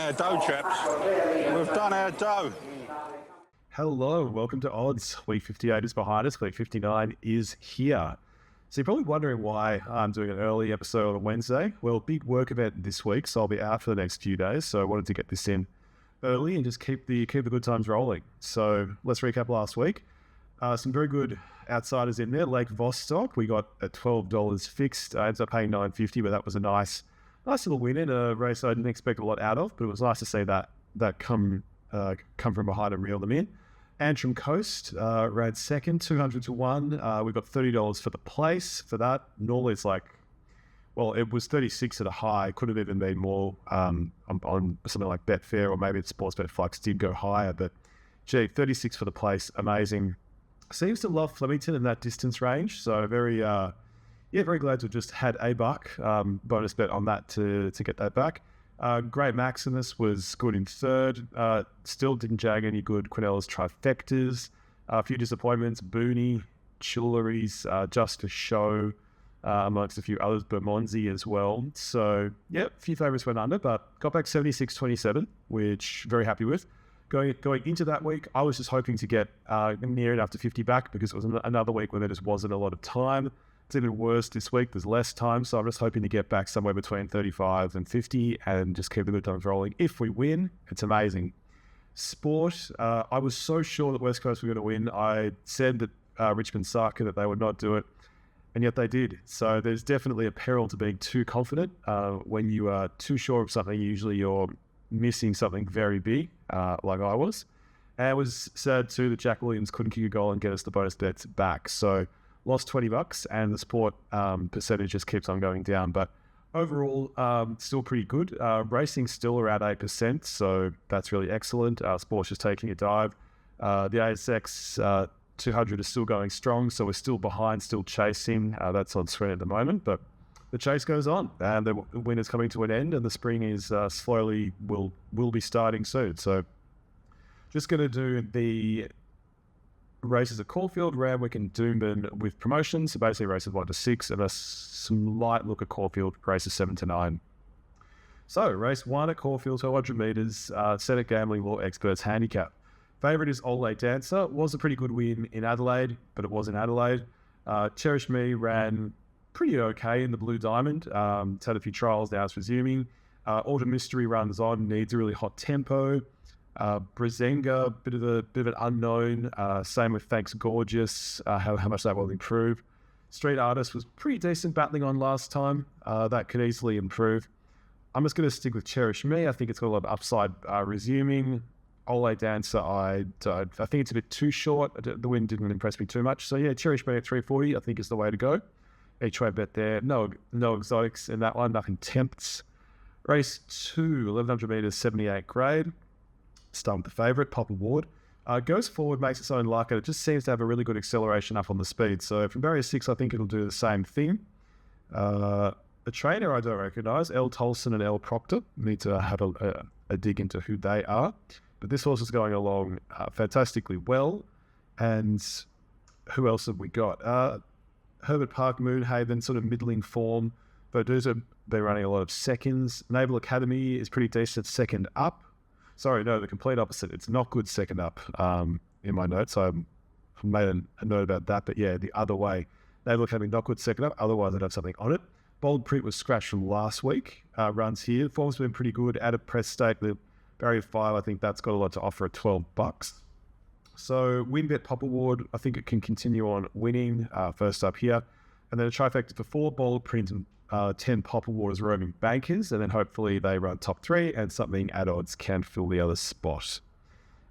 our dough, chaps. We've done our dough. Hello, welcome to Odds. Week 58 is behind us. Week 59 is here. So you're probably wondering why I'm doing an early episode on a Wednesday. Well, big work event this week, so I'll be out for the next few days. So I wanted to get this in early and just keep the good times rolling. So let's recap last week. Some very good outsiders in there. Lake Vostok, we got at $12 fixed. I ended up paying $9.50, but that was a nice little win in a race I didn't expect a lot out of. But it was nice to see that come from behind and reel them in. Antrim Coast ran second, 200 to 1. We got $30 for the place for that. Normally it's like, well, it was 36 at a high. Could have even been more on something like Betfair, or maybe it's Sportsbet Flux did go higher. But gee, 36 for the place, amazing. Seems to love Flemington in that distance range. So very glad to have just had a buck bonus bet on that to get that back. Great Maximus was good in third. Still didn't jag any good Quinella's trifectas. A few disappointments. Booney, Chilleries, Just for Show, amongst a few others. Bermondsey as well. So, yeah, a few favourites went under, but got back 76-27, which very happy with. Going into that week, I was just hoping to get near enough to 50 back because it was another week where there just wasn't a lot of time. It's even worse this week. There's less time, so I'm just hoping to get back somewhere between 35 and 50 and just keep the good times rolling. If we win, it's amazing. Sport, I was so sure that West Coast were going to win. I said that Richmond Saka, that they would not do it, and yet they did. So there's definitely a peril to being too confident. When you are too sure of something, usually you're missing something very big, like I was. And it was sad too that Jack Williams couldn't kick a goal and get us the bonus bets back. So lost $20, and the sport percentage just keeps on going down. But overall, still pretty good. Racing still around 8%, so that's really excellent. Sport's just taking a dive. The ASX 200 is still going strong, so we're still behind, still chasing. That's on screen at the moment, but the chase goes on, and the winter's coming to an end, and the spring is slowly will be starting soon. So just going to do the races at Caulfield, Randwick and Doomben with promotions. So basically races 1 to 6 and a slight look at Caulfield, races 7 to 9. So race 1 at Caulfield, 200 metres, Senate Gambling Law Experts Handicap. Favourite is Ole Dancer. Was a pretty good win in Adelaide, but it was in Adelaide. Cherish Me ran pretty okay in the Blue Diamond. It's had a few trials, now it's resuming. Autumn Mystery runs on, needs a really hot tempo. Brazenga, bit of an unknown. Same with Thanks Gorgeous, how much that will improve. Street Artist was pretty decent battling on last time. That could easily improve. I'm just going to stick with Cherish Me. I think it's got a lot of upside resuming. Ole Dancer, I think it's a bit too short. The win didn't impress me too much. So yeah, Cherish Me at 340 I think is the way to go. Each way bet there. No exotics in that one. Nothing tempts. Race 2, 1100 metres, 78 grade. Start with the favourite, Pop Award. Goes forward, makes its own luck, and it just seems to have a really good acceleration up on the speed. So from barrier 6, I think it'll do the same thing. A trainer I don't recognise, L. Tolson and L. Proctor. Need to have a dig into who they are. But this horse is going along fantastically well. And who else have we got? Herbert Park, Moonhaven, sort of middling form. Verdusa, they're running a lot of seconds. Naval Academy is pretty decent, second up. Sorry, no, the complete opposite. It's not good second up in my notes. I made a note about that, but yeah, the other way. Naval Academy, not good second up. Otherwise, I'd have something on it. Bold Print was scratched from last week. Runs here. Form's been pretty good. At a press stake, the barrier 5, I think that's got a lot to offer at $12. So WinBet Pop Award, I think it can continue on winning first up here. And then a trifecta for 4, Bold Print and 10 Pop Awards roaming bankers, and then hopefully they run top 3 and something at odds can fill the other spot.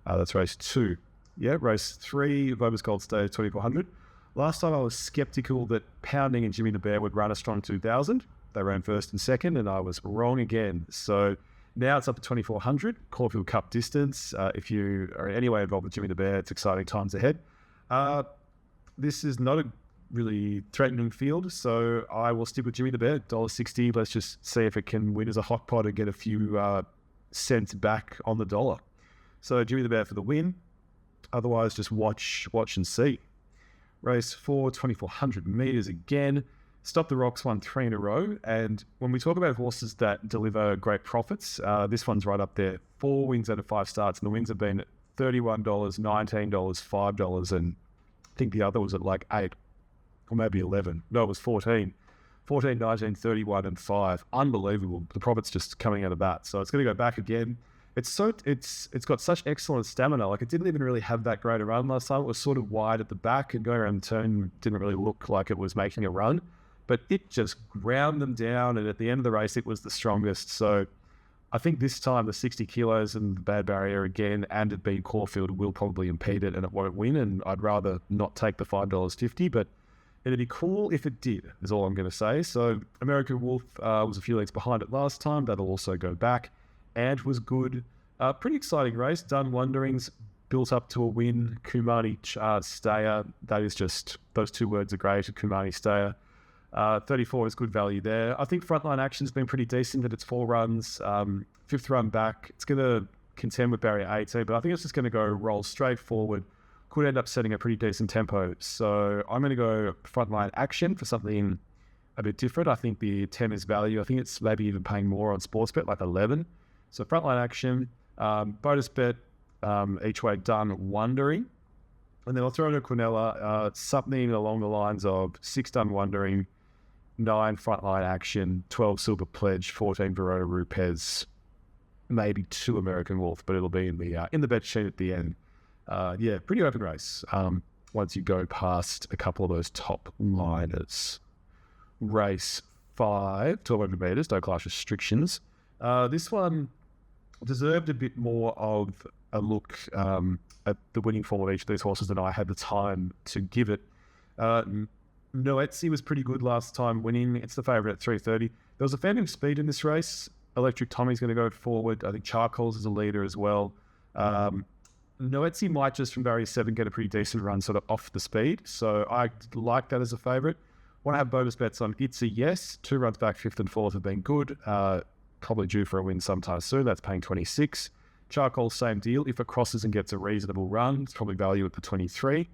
That's race 2. Yeah, race 3, Vobers Gold Stage 2400. Last time I was skeptical that Pounding and Jimmy the Bear would run a strong 2000. They ran first and second, and I was wrong again. So now it's up to 2400, Caulfield Cup distance. If you are in any way involved with Jimmy the Bear, it's exciting times ahead. This is not a really threatening field, so I will stick with Jimmy the Bear, $1.60. Let's just see if it can win as a hot pot and get a few cents back on the dollar. So Jimmy the Bear for the win. Otherwise, just watch and see. Race 4, 2400 metres again. Stop the Rocks won 3 in a row. And when we talk about horses that deliver great profits, this one's right up there. 4 wins out of 5 starts, and the wins have been $31, $19, $5, and I think the other was at like 8 or maybe 11. No, it was 14. 14, 19, 31, and 5. Unbelievable. The profit's just coming out of that. So it's going to go back again. It's got such excellent stamina. Like, it didn't even really have that great a run last time. It was sort of wide at the back, and going around the turn didn't really look like it was making a run. But it just ground them down, and at the end of the race, it was the strongest. So I think this time the 60 kilos and the bad barrier again, and it being Caulfield, will probably impede it, and it won't win. And I'd rather not take the $5.50, but it'd be cool if it did, is all I'm going to say. So American Wolf was a few lengths behind it last time. That'll also go back. And was good. Pretty exciting race. Done Wonderings, built up to a win. Kumani Stayer. That is just, those 2 words are great. Kumani Stayer. 34 is good value there. I think Frontline Action's been pretty decent at its 4 runs. 5th run back. It's going to contend with barrier 18, but I think it's just going to go roll straight forward. Could end up setting a pretty decent tempo. So I'm going to go Frontline Action for something a bit different. I think the 10 is value. I think it's maybe even paying more on Sportsbet, like 11. So Frontline Action, bonus bet, each way Done Wondering. And then I'll throw in a Quinella, something along the lines of 6 Done Wondering, 9 Frontline Action, 12 Silver Pledge, 14 Verona Rupes, maybe 2 American Wolf, but it'll be in the bet sheet at the end. Pretty open race once you go past a couple of those top liners. Race 5, 1,200 metres, no class restrictions. This one deserved a bit more of a look at the winning form of each of these horses than I had the time to give it. Noetzi was pretty good last time winning. It's the favourite at 3:30. There was a fair bit of speed in this race. Electric Tommy's going to go forward. I think Charcoals is a leader as well. Noetzi might just from barrier 7 get a pretty decent run sort of off the speed. So I like that as a favourite. Want to have bonus bets on It's a Yes. 2 runs back, 5th and 4th have been good. Probably due for a win sometime soon. That's paying 26. Charcoal, same deal. If it crosses and gets a reasonable run, it's probably value at the 23.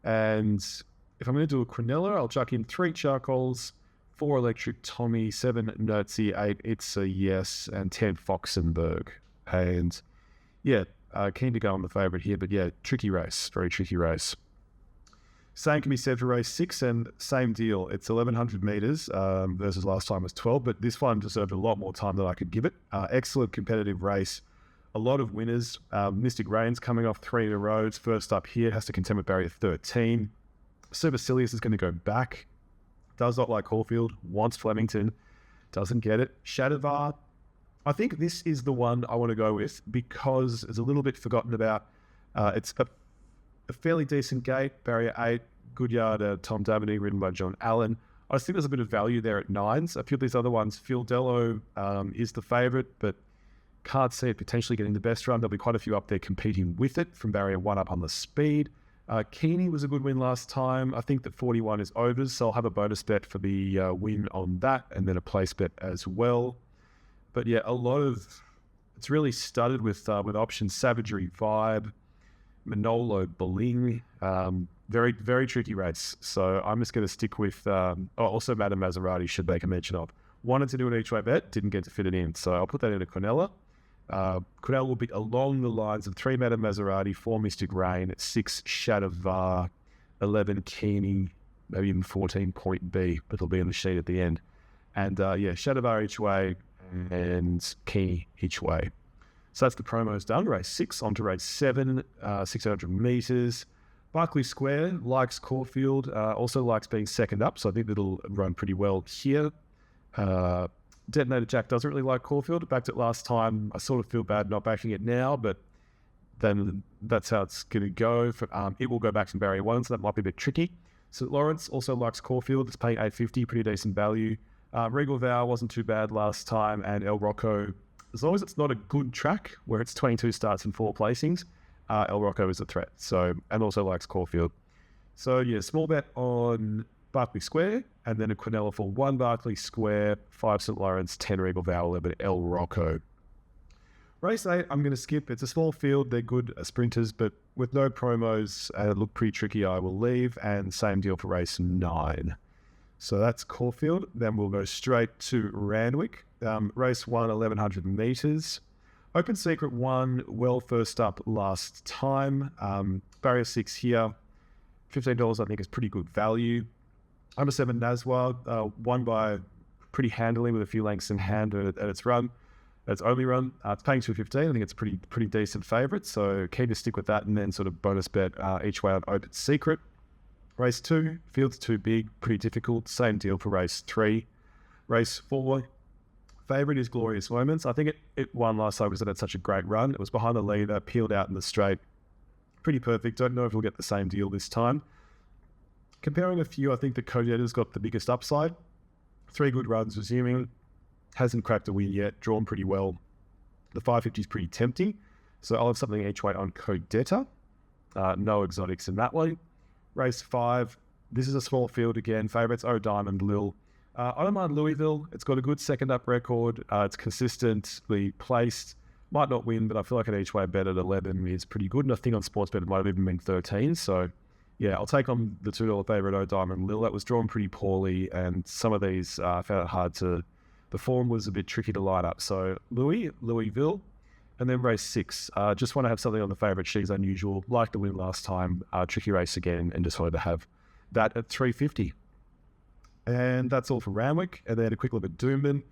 And if I'm going to do a Quinella, I'll chuck in 3 Charcoals, 4 Electric Tommy, 7 Nertzy, 8 It's a Yes, and 10 Foxenberg. And keen to go on the favourite here, but tricky race, very tricky race. Same can be said for race 6, and same deal. It's 1,100 metres versus last time was 12, but this one deserved a lot more time than I could give it. Excellent competitive race. A lot of winners. Mystic Rain's coming off 3 in a row. It's first up here, has to contend with barrier 13. Supercilious is going to go back. Does not like Caulfield, wants Flemington, doesn't get it. Shadavar, I think this is the one I want to go with because it's a little bit forgotten about. It's a fairly decent gate, barrier 8, good yard, Tom Dabney, ridden by John Allen. I just think there's a bit of value there at 9s. A few of these other ones, Phil Dello is the favourite, but can't see it potentially getting the best run. There'll be quite a few up there competing with it from barrier 1 up on the speed. Keeney was a good win last time. I think that 41 is overs, so I'll have a bonus bet for the win on that and then a place bet as well. But it's really studded with options. Savagery Vibe, Manolo Bling, very, very tricky race. So I'm just going to stick with, also Madame Maserati should make a mention of. Wanted to do an each way bet, didn't get to fit it in. So I'll put that into Quinella. Quinella will be along the lines of 3 Madame Maserati, 4 Mystic Rain, 6 Shadavar, 11 Keeney, maybe even 14 Point B, but it'll be in the sheet at the end. And Shadavar each way and Keeney each way. So that's the promos done. Race 6 on to race 7, 600 metres. Barclay Square likes Caulfield, also likes being second up, so I think it'll run pretty well here. Detonator Jack doesn't really like Caulfield. Backed it last time. I sort of feel bad not backing it now, but then that's how it's going to go. It will go back from barrier 1, so that might be a bit tricky. St. Lawrence also likes Caulfield. It's paying $8.50, pretty decent value. Regal Vow wasn't too bad last time, and El Rocco, as long as it's not a good track where it's 22 starts and 4 placings, El Rocco is a threat. So, and also likes Caulfield. So small bet on Barclay Square, and then a Quinella for 1 Barclay Square, 5 St. Lawrence, 10 Regal Vow, 11 El Rocco. Race 8, I'm going to skip. It's a small field. They're good sprinters, but with no promos, look pretty tricky, I will leave. And same deal for race 9. So that's Caulfield. Then we'll go straight to Randwick. Race 1, 1100 metres. Open Secret 1, well first up last time. Barrier 6 here. $15 I think is pretty good value. Under 7 Naswa, won by pretty handily with a few lengths in hand at its run. Its only run. It's paying $2.15. I think it's a pretty decent favourite. So keen to stick with that and then sort of bonus bet each way on Open Secret. Race 2, field's too big, pretty difficult. Same deal for race 3. Race 4, favourite is Glorious Moments. I think it won last time because it had such a great run. It was behind the leader, peeled out in the straight. Pretty perfect. Don't know if we'll get the same deal this time. Comparing a few, I think the Codetter's got the biggest upside. 3 good runs resuming. Hasn't cracked a win yet. Drawn pretty well. The 550 is pretty tempting. So I'll have something each way on Codetta. No exotics in that one. Race 5. This is a small field again. Favourites, Diamond, Lil. I don't mind Louisville. It's got a good second up record. It's consistently placed. Might not win, but I feel like an each way bet at 11 is pretty good. And I think on Sportsbet it might have even been 13. So yeah, I'll take on the $2 favourite, Diamond, Lil. That was drawn pretty poorly, and some of these found it hard to. The form was a bit tricky to line up. So Louisville, and then race 6. Just want to have something on the favourite. She's unusual. Like the win last time. Tricky race again, and just wanted to have that at $3.50. And that's all for Randwick. And then a quick look at Doomben.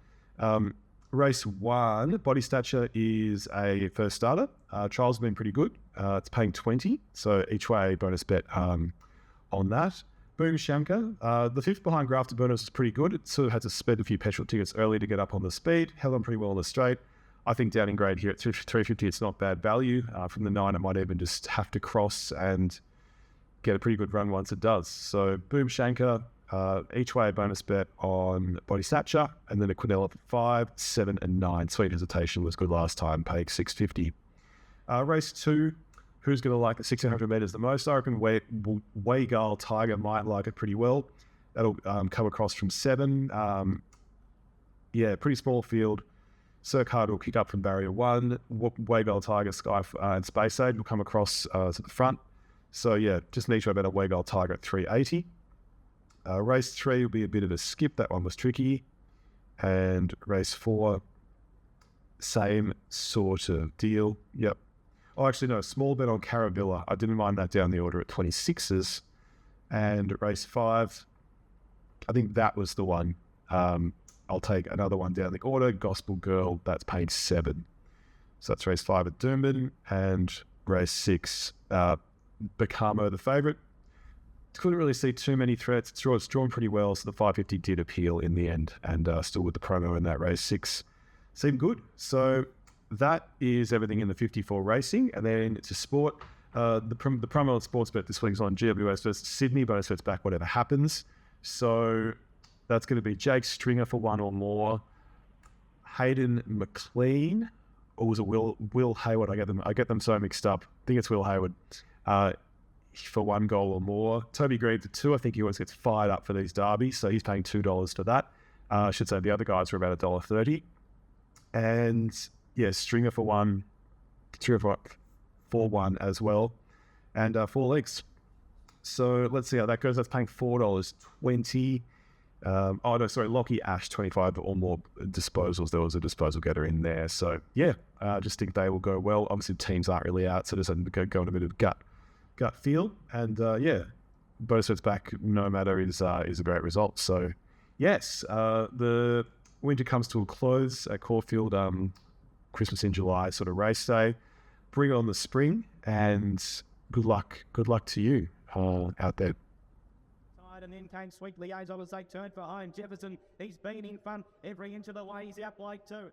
Race 1, Body Stature is a first starter. Trials have been pretty good. It's paying 20, so each way bonus bet on that. Boom Shamka, the 5th behind Grafter Burners is pretty good. It sort of had to spend a few petrol tickets early to get up on the speed. Held on pretty well on the straight. I think down in grade here at 350, it's not bad value. From the 9, it might even just have to cross and get a pretty good run once it does. So Boom Shanka, each way bonus bet on Body Stature, and then a Quinella for 5, 7, and 9. Sweet Hesitation was good last time, paying $6.50. Race 2, who's going to like the 1600 metres the most? I reckon Waygal Tiger might like it pretty well. That'll come across from 7. Yeah, pretty small field. Cirque Hard will kick up from barrier 1. Waygal Tiger, Sky and Space Age will come across to the front. So yeah, just need to have a Waygal Tiger at 380. Race 3 will be a bit of a skip. That one was tricky. And race 4, same sort of deal. Yep. Oh, actually, no, small bet on Carabilla. I didn't mind that down the order at 26s. And race 5, I think that was the one. I'll take another one down the order. Gospel Girl, that's paying 7. So that's race 5 at Doomben. And race 6, Bacamo, the favourite. Couldn't really see too many threats. It's drawn pretty well, so the 550 did appeal in the end. And still with the promo in that race 6, seemed good. So that is everything in the 54 racing. And then it's a sport. The promo on Sportsbet this week is on GWS versus Sydney. Bonus bet's back, whatever happens. So that's going to be Jake Stringer for 1 or more. Hayden McLean, or was it Will Hayward? I get them so mixed up. I think it's Will Hayward for 1 goal or more. Toby Green for 2. I think he always gets fired up for these derbies, so he's paying $2 for that. I should say the other guys are about $1.30. And yeah, Stringer for 1, Stringer for 1 as well, and 4 legs. So let's see how that goes. That's paying $4.20. Oh no, sorry, Lockie Ash 25 or more disposals. There was a disposal getter in there. So yeah, just think they will go well. Obviously, teams aren't really out, so just go in a bit of gut feel. And yeah, bonus bet's back no matter is a great result. So yes, the winter comes to a close at Caulfield. Christmas in July, sort of race day. Bring on the spring, and good luck to you out there. And then came Sweet Liaison as they turned for home. Jefferson, he's been in front every inch of the way. He's out wide too.